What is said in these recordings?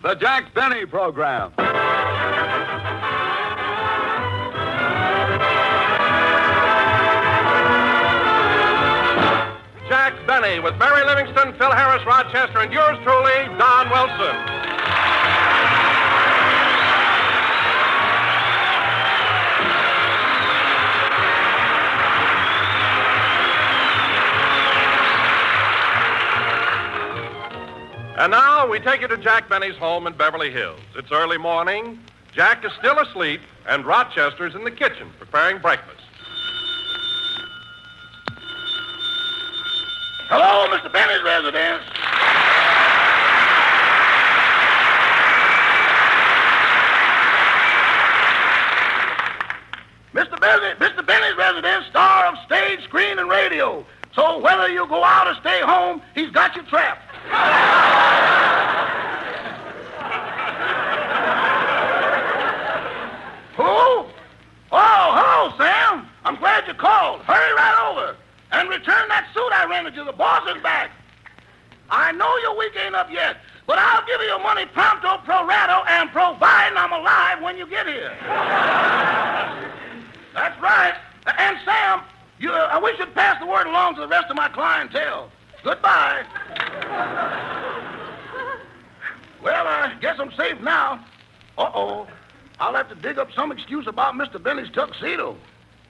The Jack Benny Program. Jack Benny with Mary Livingston, Phil Harris, Rochester, and yours truly, Don Wilson. And now we take you to Jack Benny's home in Beverly Hills. It's early morning. Jack is still asleep, and Rochester's in the kitchen preparing breakfast. Hello, Mr. Benny's residence. Mr. Benny's residence, star of stage, screen, and radio. So whether you go out or stay home, he's got you trapped. Who? Oh, hello, Sam. I'm glad you called. Hurry right over and return that suit I rented you. The boss is back. I know your week ain't up yet, but I'll give you your money pronto, pro rata, and providing I'm alive when you get here. That's right. And Sam, we should pass the word along to the rest of my clientele. Goodbye. Well, I guess I'm safe now. Uh-oh. I'll have to dig up some excuse about Mr. Benny's tuxedo.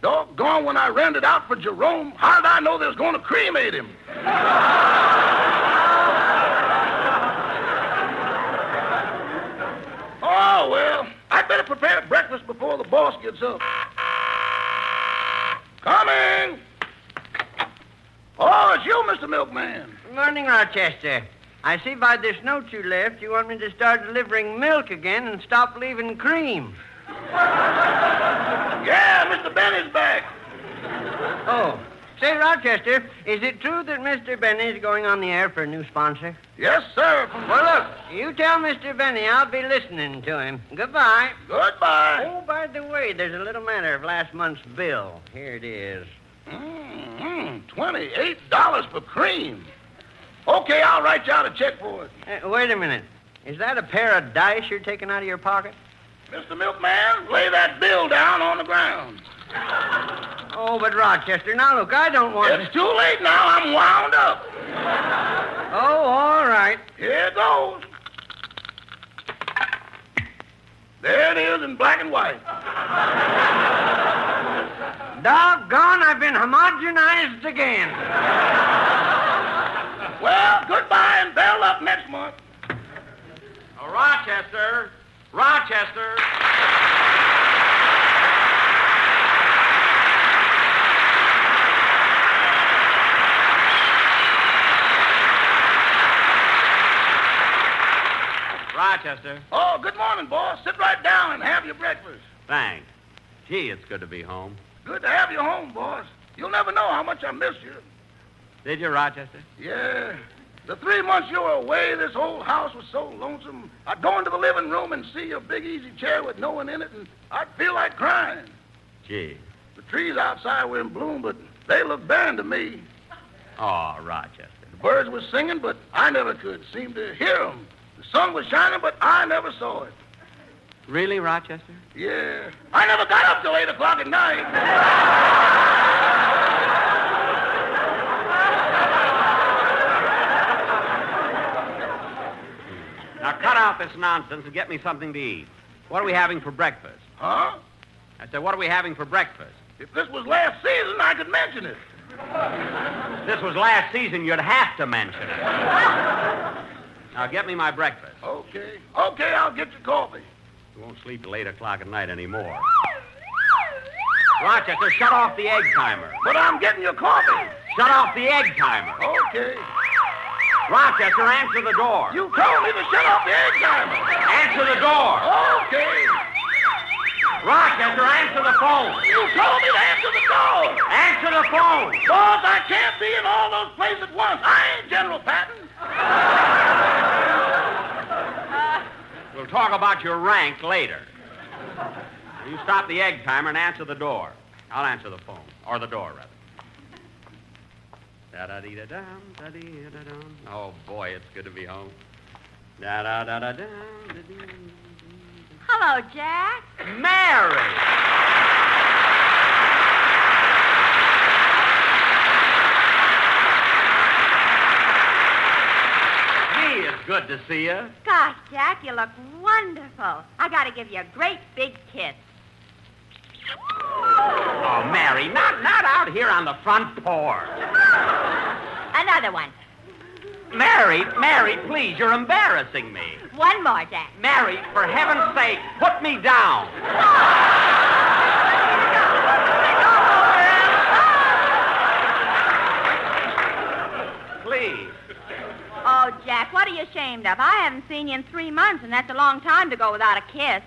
Doggone, when I rented out for Jerome, how did I know they was going to cremate him? Oh, well, I'd better prepare breakfast before the boss gets up. Coming. Oh, it's you, Mr. Milkman. Good morning, Rochester. I see by this note you left you want me to start delivering milk again and stop leaving cream. Yeah, Mr. Benny's back. Oh. Say, Rochester, is it true that Mr. Benny is going on the air for a new sponsor? Yes, sir. Well, look, you tell Mr. Benny I'll be listening to him. Goodbye. Goodbye. Oh, by the way, there's a little matter of last month's bill. Here it is. $28 for cream. Okay, I'll write you out a check for it. Wait a minute. Is that a pair of dice you're taking out of your pocket? Mr. Milkman, lay that bill down on the ground. Oh, but Rochester, now look, I don't want It's too late now. I'm wound up. Oh, all right. Here goes. There it is in black and white. Doggone, I've been homogenized again. Well, goodbye and barrel up next month. Oh, Rochester. Rochester. Rochester. Oh, good morning, boss. Sit right down and have your breakfast. Thanks. Gee, it's good to be home. Good to have you home, boss. You'll never know how much I miss you. Did you, Rochester? Yeah. The 3 months you were away, this whole house was so lonesome. I'd go into the living room and see your big easy chair with no one in it, and I'd feel like crying. Gee. The trees outside were in bloom, but they looked barren to me. Oh, Rochester. The birds were singing, but I never could seem to hear them. The sun was shining, but I never saw it. Really, Rochester? Yeah. I never got up till 8 o'clock at night. Now, cut out this nonsense and get me something to eat. What are we having for breakfast? Huh? I said, what are we having for breakfast? If this was last season, I could mention it. If this was last season, you'd have to mention it. Now, get me my breakfast. Okay. Okay, I'll get you coffee. You won't sleep till 8 o'clock at night anymore. Rochester, shut off the egg timer. But I'm getting your coffee. Shut off the egg timer. Okay. Rochester, answer the door. You told me to shut off the egg timer. Answer the door. Okay. Rochester, answer the phone. You told me to answer the door. Answer the phone. Boss, I can't be in all those places at once. I ain't General Patton. We'll talk about your rank later. You stop the egg timer and answer the door. I'll answer the phone. Or the door, rather. Da-da-dee-da-dum, da-dee-da-dum. Oh, boy, it's good to be home. Da-da-da-da-da. Hello, Jack. Mary! Gee, it's good to see you. Gosh, Jack, you look wonderful. I got to give you a great big kiss. Oh, Mary, not out here on the front porch. Another one. Mary, please, you're embarrassing me. One more, Jack. Mary, for heaven's sake, put me down. Please. Oh, Jack, what are you ashamed of? I haven't seen you in 3 months, and that's a long time to go without a kiss.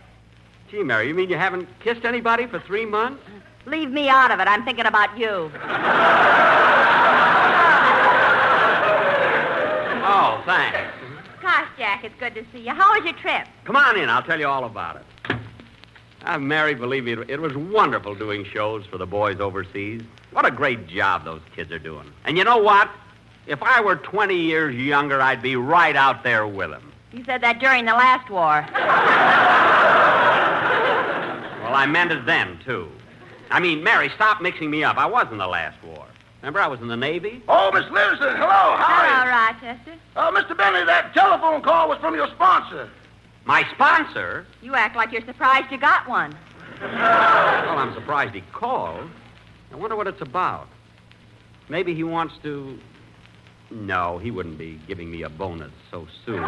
Gee, Mary, you mean you haven't kissed anybody for 3 months? Leave me out of it. I'm thinking about you. Oh, thanks. Gosh, Jack, it's good to see you. How was your trip? Come on in. I'll tell you all about it. Mary, believe me, it was wonderful doing shows for the boys overseas. What a great job those kids are doing. And you know what? If I were 20 years younger, I'd be right out there with them. You said that during the last war. Well, I meant it then, too. I mean, Mary, stop mixing me up. I was in the last war. Remember, I was in the Navy? Oh, Miss Livingston, hello. How are Hello, you? Rochester. Mr. Bentley, that telephone call was from your sponsor. My sponsor? You act like you're surprised you got one. Well, I'm surprised he called. I wonder what it's about. Maybe he wants to... No, he wouldn't be giving me a bonus so soon.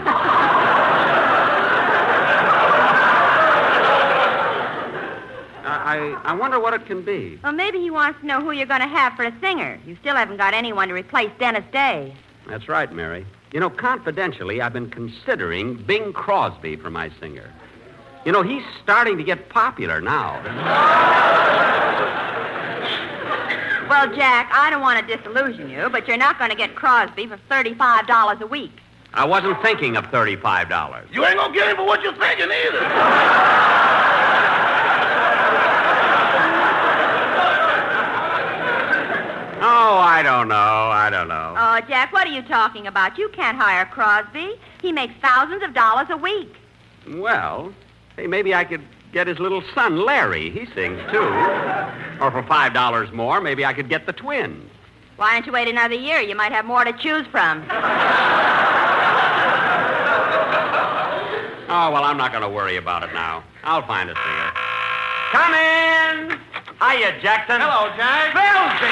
I wonder what it can be. Well, maybe he wants to know who you're going to have for a singer. You still haven't got anyone to replace Dennis Day. That's right, Mary. You know, confidentially, I've been considering Bing Crosby for my singer. You know, he's starting to get popular now. Well, Jack, I don't want to disillusion you, but you're not going to get Crosby for $35 a week. I wasn't thinking of $35. You ain't gonna get him for what you're thinking either. Oh, I don't know. Oh, Jack, what are you talking about? You can't hire Crosby. He makes thousands of dollars a week. Well, hey, maybe I could get his little son, Larry. He sings, too. Or for $5 more, maybe I could get the twins. Why don't you wait another year? You might have more to choose from. Oh, well, I'm not going to worry about it now. I'll find a singer. Come in! Hiya, Jackson. Hello, Jack. Filthy!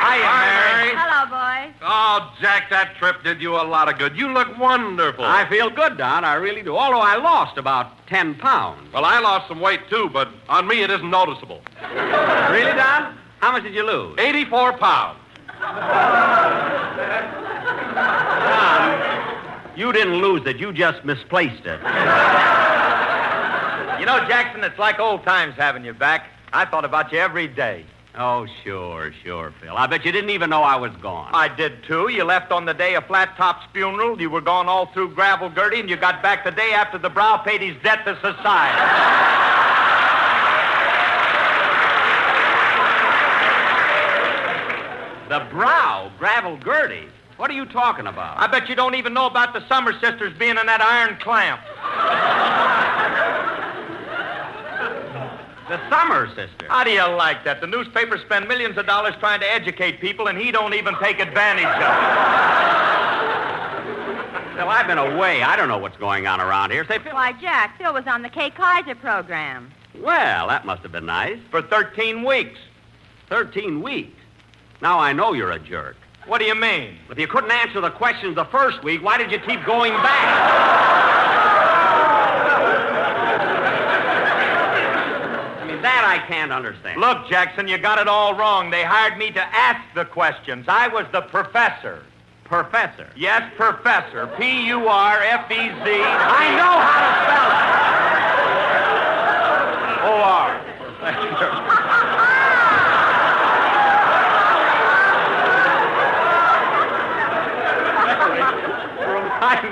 Hiya, Mary. Hello, boys. Oh, Jack, that trip did you a lot of good. You look wonderful. I feel good, Don. I really do. Although I lost about 10 pounds. Well, I lost some weight, too, but on me it isn't noticeable. Really, Don? How much did you lose? 84 pounds. Don, you didn't lose it. You just misplaced it. You know, Jackson, it's like old times having you back. I thought about you every day. Oh, sure, Phil. I bet you didn't even know I was gone. I did, too. You left on the day of Flat Top's funeral. You were gone all through Gravel Gertie, and you got back the day after the Brow paid his debt to society. The Brow, Gravel Gertie? What are you talking about? I bet you don't even know about the Summer Sisters being in that iron clamp. The Summer Sisters. How do you like that? The newspapers spend millions of dollars trying to educate people, and he don't even take advantage of it. Well, I've been away. I don't know what's going on around here. Say, Phil. Why, Jack, Phil was on the Kay Kaiser program. Well, that must have been nice. For 13 weeks. 13 weeks. Now I know you're a jerk. What do you mean? If you couldn't answer the questions the first week, why did you keep going back? I mean, that I can't understand. Look, Jackson, you got it all wrong. They hired me to ask the questions. I was the professor. Professor? Yes, professor. P-U-R-F-E-Z. I know how to spell it. O-R. I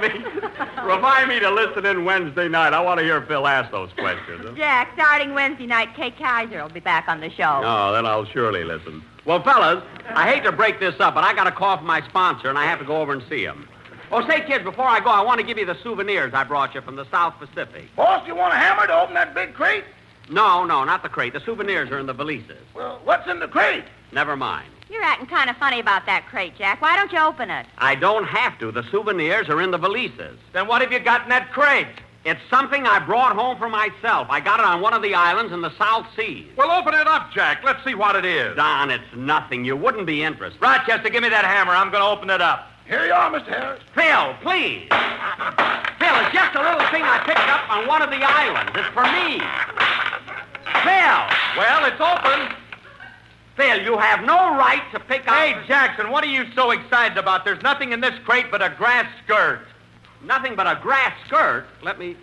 Remind me to listen in Wednesday night. I want to hear Phil ask those questions. Jack, starting Wednesday night, Kay Kaiser will be back on the show. Oh, then I'll surely listen. Well, fellas, I hate to break this up, but I got a call from my sponsor, and I have to go over and see him. Oh, say, kids, before I go, I want to give you the souvenirs I brought you from the South Pacific. Boss, you want a hammer to open that big crate? No, not the crate. The souvenirs are in the valises. Well, what's in the crate? Never mind. You're acting kind of funny about that crate, Jack. Why don't you open it? I don't have to. The souvenirs are in the valises. Then what have you got in that crate? It's something I brought home for myself. I got it on one of the islands in the South Seas. Well, open it up, Jack. Let's see what it is. Don, it's nothing. You wouldn't be interested. Rochester, give me that hammer. I'm going to open it up. Here you are, Mr. Harris. Phil, please. Phil, it's just a little thing I picked up on one of the islands. It's for me. Phil! Well, it's open. Phil, you have no right to pick up... Hey, Jackson, what are you so excited about? There's nothing in this crate but a grass skirt. Nothing but a grass skirt? Let me...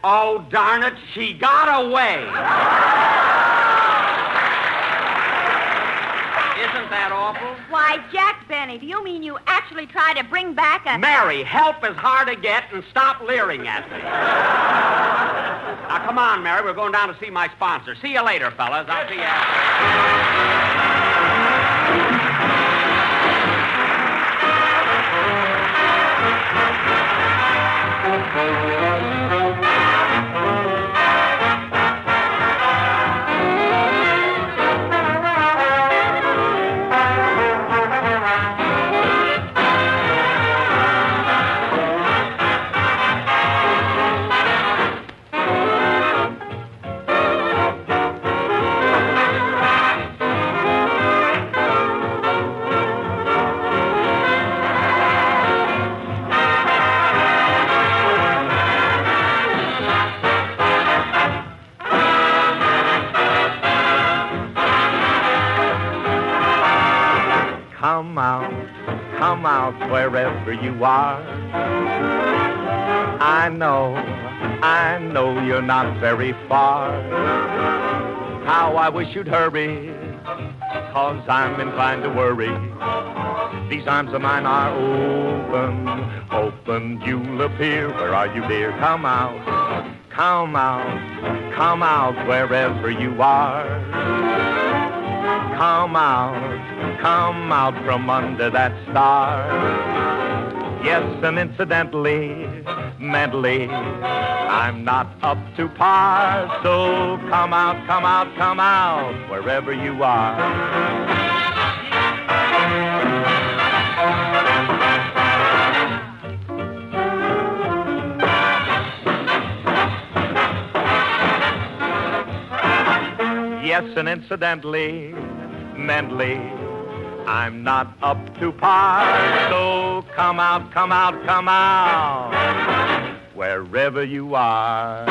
Oh, darn it, she got away. Isn't that awful? Why, Jack Benny, do you mean you actually tried to bring back a... Mary, help is hard to get, and stop leering at me. Now, come on, Mary. We're going down to see my sponsor. See you later, fellas. I'll see you Come out wherever you are. I know you're not very far. How I wish you'd hurry, 'cause I'm inclined to worry. These arms of mine are open, you'll appear. Where are you, dear? Come out wherever you are. Come out from under that star. Yes, and incidentally, mentally, I'm not up to par. So come out, wherever you are. Yes, and incidentally, mentally, I'm not up to par. So come out, wherever you are.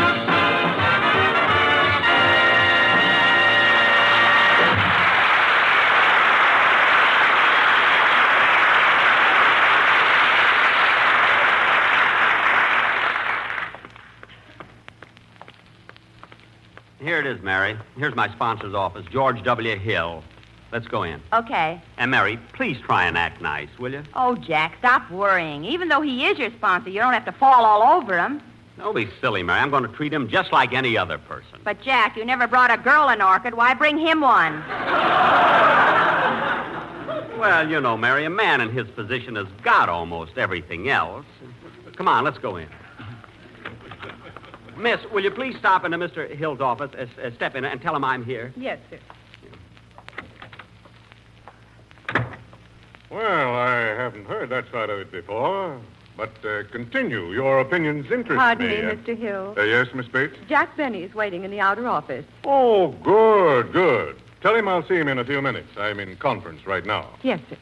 Here it is, Mary. Here's my sponsor's office, George W. Hill. Let's go in. Okay. And, Mary, please try and act nice, will you? Oh, Jack, stop worrying. Even though he is your sponsor, you don't have to fall all over him. Don't be silly, Mary. I'm going to treat him just like any other person. But, Jack, you never brought a girl an orchid. Why bring him one? Well, you know, Mary, a man in his position has got almost everything else. Come on, let's go in. Miss, will you please stop into Mr. Hill's office, step in and tell him I'm here? Yes, sir. Well, I haven't heard that side of it before. But continue. Your opinions interest Pardon me. me, Mr. Hill. Yes, Miss Bates? Jack Benny is waiting in the outer office. Oh, good. Tell him I'll see him in a few minutes. I'm in conference right now. Yes, sir.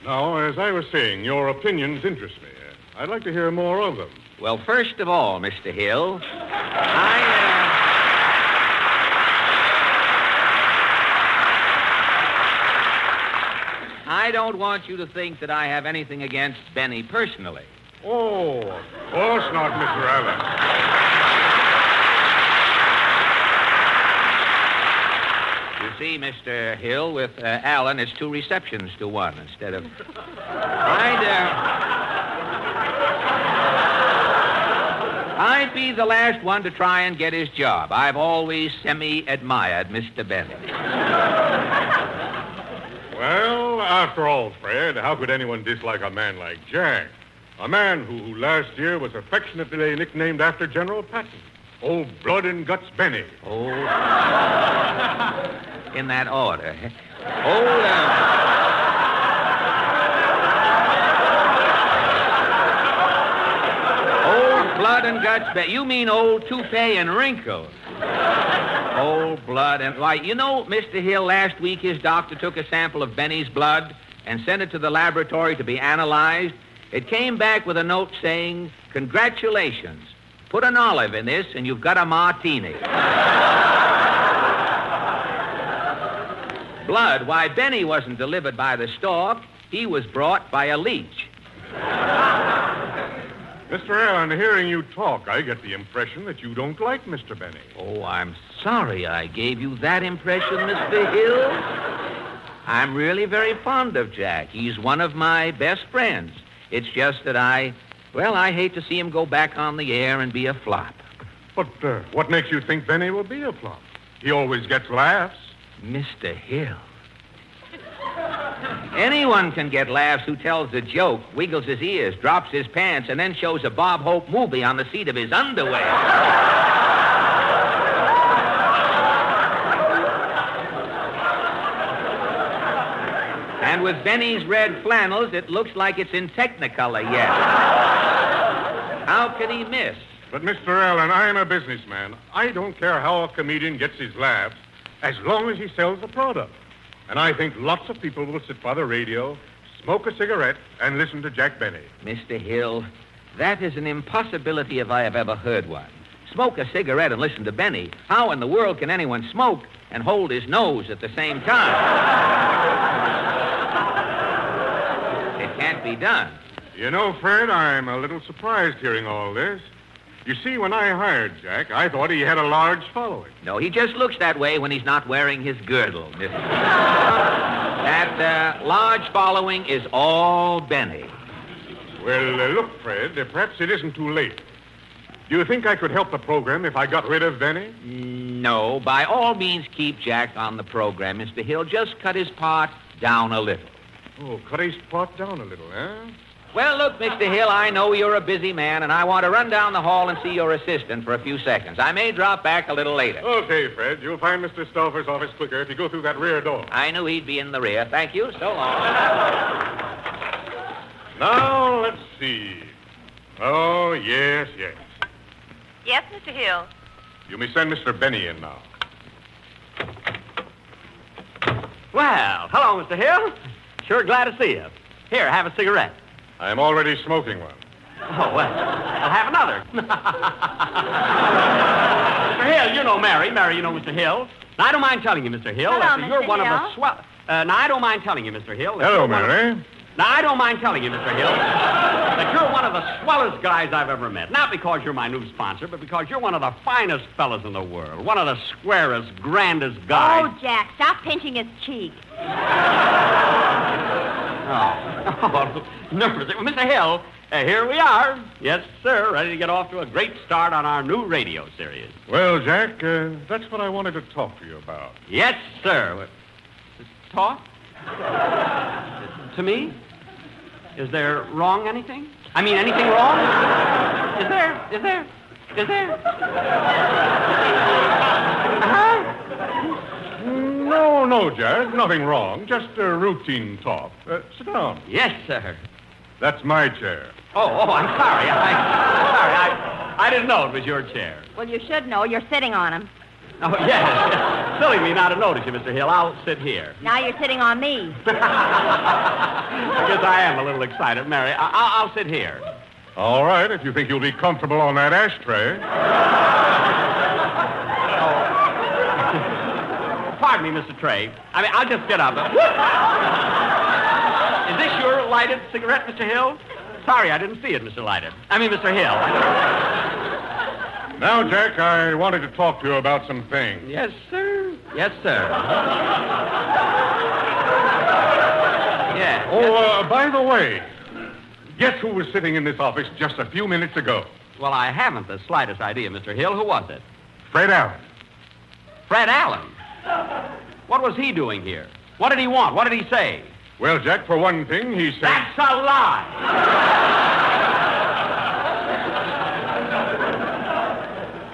Now, as I was saying, your opinions interest me. I'd like to hear more of them. Well, first of all, Mr. Hill, I don't want you to think that I have anything against Benny personally. Oh, of course not, Mr. Allen. You see, Mr. Hill, with Allen, it's 2 receptions to 1 instead of... I'd be the last one to try and get his job. I've always semi-admired Mr. Benny. Well, after all, Fred, how could anyone dislike a man like Jack? A man who last year was affectionately nicknamed after General Patton. Old Blood and Guts Benny. Oh. In that order. Old Blood and Guts Benny. You mean old toupee and wrinkles. Old blood and... Why, you know, Mr. Hill, last week his doctor took a sample of Benny's blood and sent it to the laboratory to be analyzed. It came back with a note saying, "Congratulations. Put an olive in this and you've got a martini." Blood, why, Benny wasn't delivered by the stork. He was brought by a leech. Mr. Allen, hearing you talk, I get the impression that you don't like Mr. Benny. Oh, I'm sorry I gave you that impression, Mr. Hill. I'm really very fond of Jack. He's one of my best friends. It's just that I hate to see him go back on the air and be a flop. But what makes you think Benny will be a flop? He always gets laughs. Mr. Hill. Anyone can get laughs who tells a joke, wiggles his ears, drops his pants, and then shows a Bob Hope movie on the seat of his underwear. And with Benny's red flannels, it looks like it's in Technicolor yet. How could he miss? But, Mr. Allen, I am a businessman. I don't care how a comedian gets his laughs as long as he sells a product. And I think lots of people will sit by the radio, smoke a cigarette, and listen to Jack Benny. Mr. Hill, that is an impossibility if I have ever heard one. Smoke a cigarette and listen to Benny. How in the world can anyone smoke and hold his nose at the same time? It can't be done. You know, Fred, I'm a little surprised hearing all this. You see, when I hired Jack, I thought he had a large following. No, he just looks that way when he's not wearing his girdle, Mr. That large following is all Benny. Well, look, Fred, perhaps it isn't too late. Do you think I could help the program if I got rid of Benny? No, by all means keep Jack on the program, Mr. Hill. Just cut his part down a little. Oh, cut his part down a little, eh? Well, look, Mr. Hill, I know you're a busy man, and I want to run down the hall and see your assistant for a few seconds. I may drop back a little later. Okay, Fred. You'll find Mr. Stauffer's office quicker if you go through that rear door. I knew he'd be in the rear. Thank you. So long. Now, let's see. Oh, yes. Yes, Mr. Hill. You may send Mr. Benny in now. Well, hello, Mr. Hill. Sure glad to see you. Here, have a cigarette. I'm already smoking one. Oh, well, I'll have another. Mr. Hill, you know Mary. Mary, you know Mr. Hill. Now, I don't mind telling you, Mr. Hill, Hello, that Mr. you're one Hill. of the swell... now, I don't mind telling you, Mr. Hill... that Hello, you're one of- Mary. Now, I don't mind telling you, Mr. Hill, that you're one of the swellest guys I've ever met. Not because you're my new sponsor, but because you're one of the finest fellas in the world. One of the squarest, grandest guys. Oh, Jack, stop pinching his cheek. Oh, nervous. Well, Mr. Hill, here we are. Yes, sir, ready to get off to a great start on our new radio series. Well, Jack, that's what I wanted to talk to you about. Yes, sir. Talk? To me? Is there wrong anything? I mean, anything wrong? Is there? Uh-huh. No, Jack, nothing wrong. Just a routine talk. Sit down. Yes, sir. That's my chair. Oh, I'm sorry. I didn't know it was your chair. Well, you should know. You're sitting on him. Oh, yes. Silly me not to notice you, Mr. Hill. I'll sit here. Now you're sitting on me. I guess I am a little excited, Mary. I'll sit here. All right, if you think you'll be comfortable on that ashtray. Pardon me, Mr. Trey. I mean, I'll just get up. Is this your lighted cigarette, Mr. Hill? Sorry, I didn't see it, Mr. Mr. Hill. Now, Jack, I wanted to talk to you about some things. Yes, sir. Yes, sir. Yeah. Oh, by the way, Guess who was sitting in this office just a few minutes ago? Well, I haven't the slightest idea, Mr. Hill. Who was it? Fred Allen. Fred Allen. What was he doing here? What did he want? What did he say? Well, Jack, for one thing, he said... That's a lie!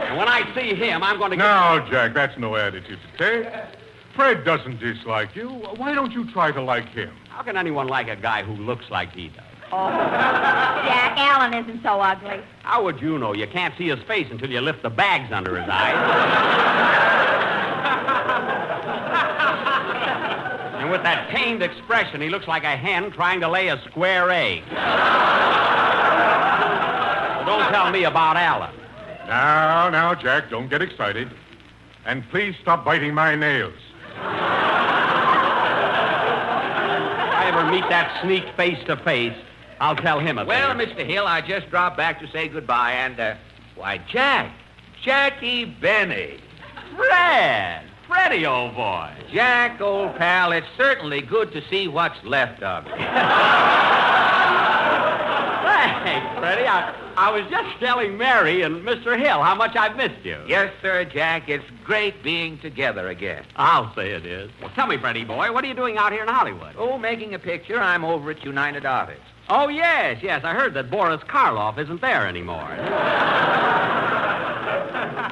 And when I see him, I'm going to get... Now, Jack, that's no attitude to take. Fred doesn't dislike you. Why don't you try to like him? How can anyone like a guy who looks like he does? Oh, Jack, Allen isn't so ugly. How would you know? You can't see his face until you lift the bags under his eyes. And with that pained expression, he looks like a hen trying to lay a square egg. So don't tell me about Allen. Now, Jack, don't get excited. And please stop biting my nails. If I ever meet that sneak face to face, I'll tell him a Well, thing. Mr. Hill, I just dropped back to say goodbye, and, why, Jackie Benny. Freddie, old boy. Jack, old pal, it's certainly good to see what's left of you. Thanks, Freddie. I was just telling Mary and Mr. Hill how much I've missed you. Yes, sir, Jack. It's great being together again. I'll say it is. Well, tell me, Freddie boy, what are you doing out here in Hollywood? Oh, making a picture. I'm over at United Artists. Oh, yes. I heard that Boris Karloff isn't there anymore.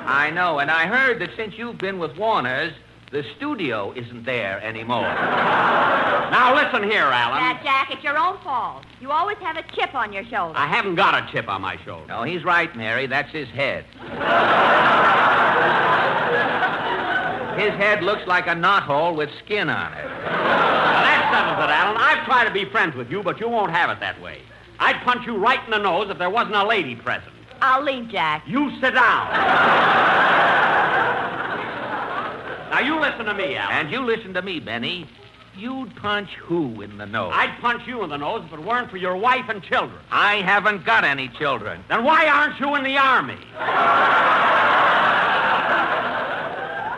I know, and I heard that since you've been with Warner's, the studio isn't there anymore. Now, listen here, Alan. Jack, it's your own fault. You always have a chip on your shoulder. I haven't got a chip on my shoulder. No, he's right, Mary. That's his head. His head looks like a knothole with skin on it. Now, that settles it, Alan. I've tried to be friends with you, but you won't have it that way. I'd punch you right in the nose if there wasn't a lady present. I'll leave, Jack. You sit down. Now, you listen to me, Alan. And you listen to me, Benny. You'd punch who in the nose? I'd punch you in the nose if it weren't for your wife and children. I haven't got any children. Then why aren't you in the Army?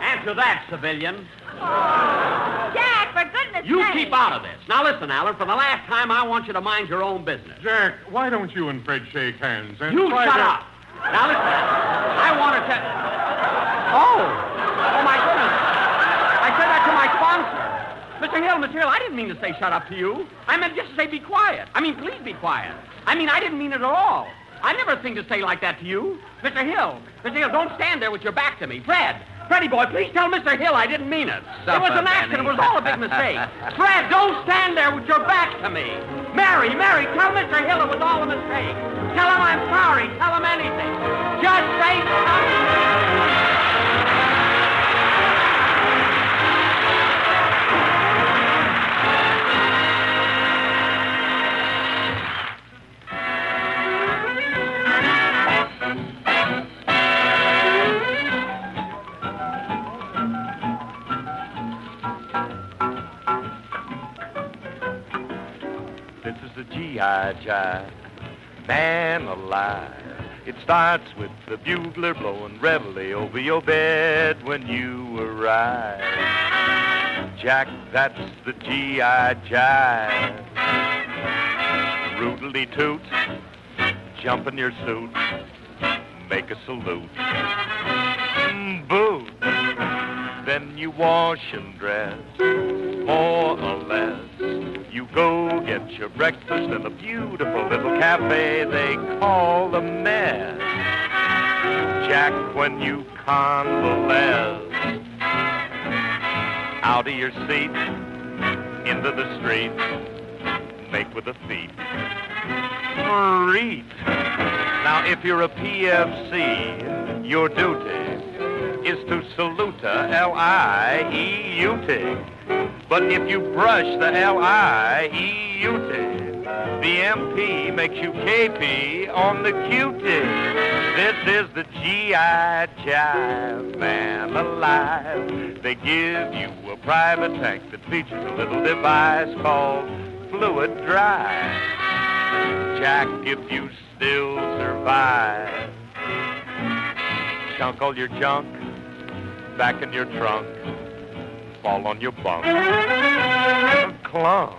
Answer that, civilian. Oh, Jack, for goodness You sake. keep out of this. Now, listen, Alan, for the last time, I want you to mind your own business. Jack, why don't you and Fred shake hands and You try shut to... up. Now, listen, I want to tell... Oh, my goodness. I said that to my sponsor. Mr. Hill, I didn't mean to say shut up to you. I meant just to say be quiet. Please be quiet. I didn't mean it at all. I never think to say like that to you. Mr. Hill, don't stand there with your back to me. Freddie boy, please tell Mr. Hill I didn't mean it. It was an accident. It was all a big mistake. Fred, don't stand there with your back to me. Mary, tell Mr. Hill it was all a mistake. Tell him I'm sorry. Tell him anything. Just say something. This is the G.I. Jive, man alive. It starts with the bugler blowing reveille over your bed when you arrive. Jack, that's the G.I. Jive. Rootily toot, jump in your suit, make a salute. Boo! Then you wash and dress, more or less. You go get your breakfast in a beautiful little cafe they call the Mess. Jack, when you convalesce, out of your seat, into the street, make with the feet. Reet. Now, if you're a PFC, your duty is to salute L-I-E-U-T. But if you brush the L-I-E-U-T, the MP makes you KP on the QT. This is the G.I. Jive, man alive. They give you a private tank that features a little device called Fluid Drive. Jack, if you still survive, chunk all your junk back in your trunk, fall on your bunk, clunk.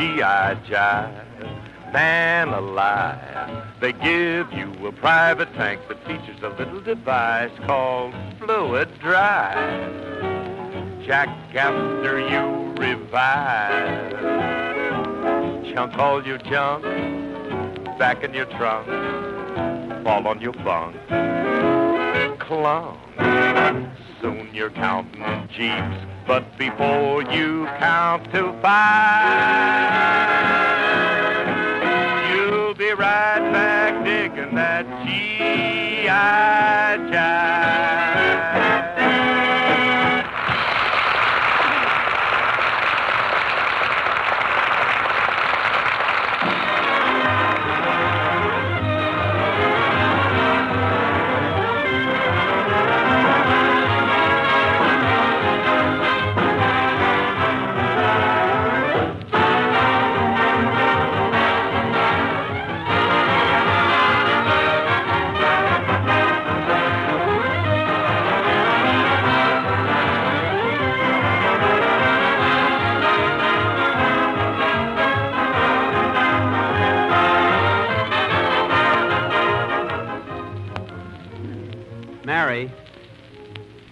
G.I. jive. Man alive, they give you a private tank that features a little device called fluid drive. Jack, after you revive, chunk all your junk back in your trunk, fall on your bunk, clunk. Soon you're counting Jeeps, but before you count to 5, you'll be right back digging that G.I. jive.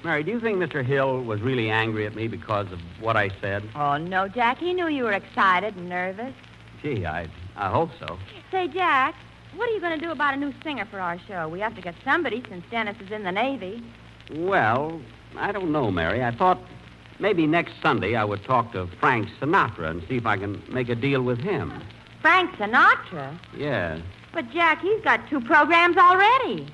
Mary, do you think Mr. Hill was really angry at me because of what I said? Oh, no, Jack. He knew you were excited and nervous. Gee, I hope so. Say, Jack, what are you going to do about a new singer for our show? We have to get somebody since Dennis is in the Navy. Well, I don't know, Mary. I thought maybe next Sunday I would talk to Frank Sinatra and see if I can make a deal with him. Frank Sinatra? Yeah. But, Jack, he's got 2 programs already.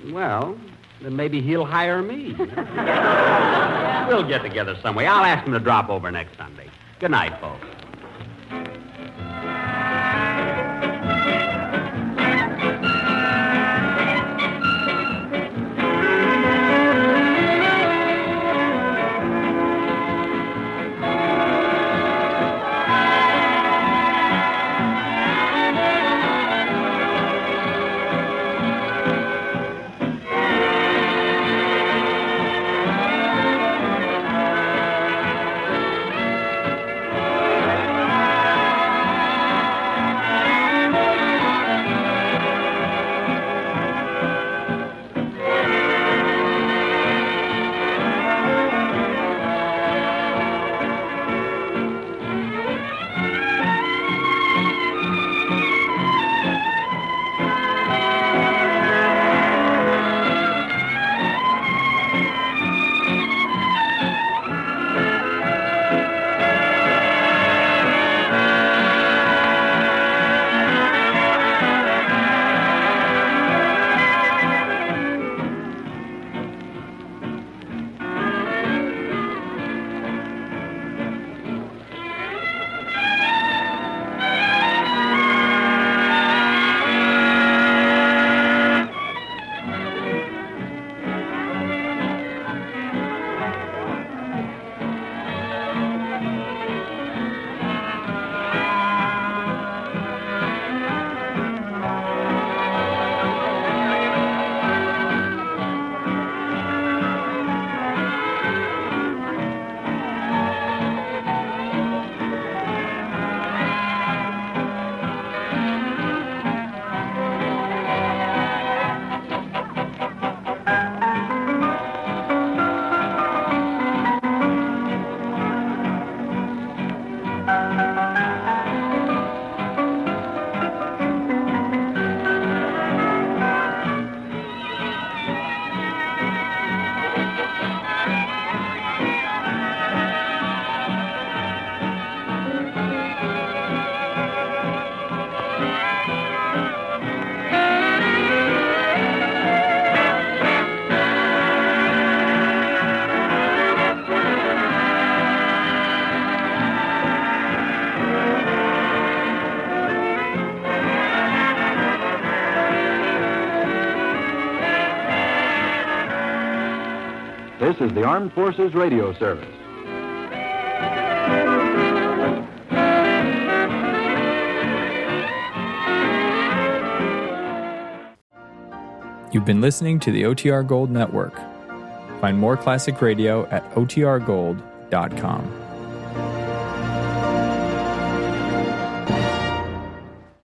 Well, then maybe he'll hire me. We'll get together some way. I'll ask him to drop over next Sunday. Good night, folks. This is the Armed Forces Radio Service. You've been listening to the OTR Gold Network. Find more classic radio at otrgold.com.